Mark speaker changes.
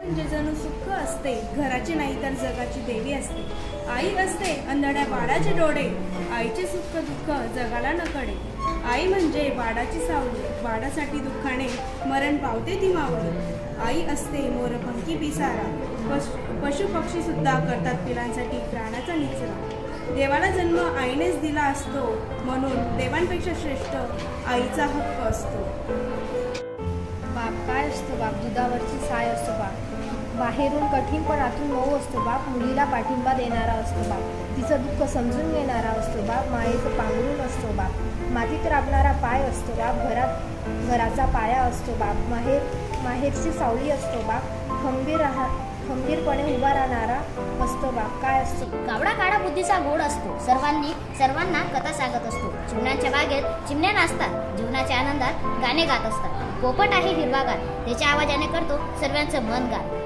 Speaker 1: म्हणजे जणू सुख असते, घराची नाही तर जगाची देवी असते. आई असते अंधड्या बाळाचे डोळे, आईचे सुख दुःख जगाला न कळे. आई म्हणजे बाळाची सावली, बाळासाठी दुःखाने मरण पावते ती माऊली. आई असते मोरपंखी पिसारा, पशु पक्षी सुद्धा करतात पिलांसाठी प्राणाचा निचरा. देवाला जन्म आईनेच दिला असतो, म्हणून देवांपेक्षा श्रेष्ठ आईचा हक्क असतो.
Speaker 2: बाप काय असतो बाप? दुधावरची साय असतो बाप. बाहेरून कठीण पण आतून मऊ असतो बाप. मुलीला पाठिंबा देणारा असतो बाप. तिचं दुःख समजून घेणारा असतो बाप. मायेचं पांघरून असतो बाप. मातीत राबणारा पाय असतो बाप. घराचा पाया असतो बाप. माहेरची सावली असतो बाप. खंबीरपणे उभा राहणारा असतो बाप. काय असतो?
Speaker 3: गावडा काळा बुद्धीचा गोड असतो. सर्वांना कथा सांगत असतो. चिमण्यांच्या बागेत चिमण्या नाचतात. जीवनाच्या आनंदात गाणे गात असतात. पोपट आहे हिरवागार, त्याच्या आवाजाने करतो सर्वांचं मन गार.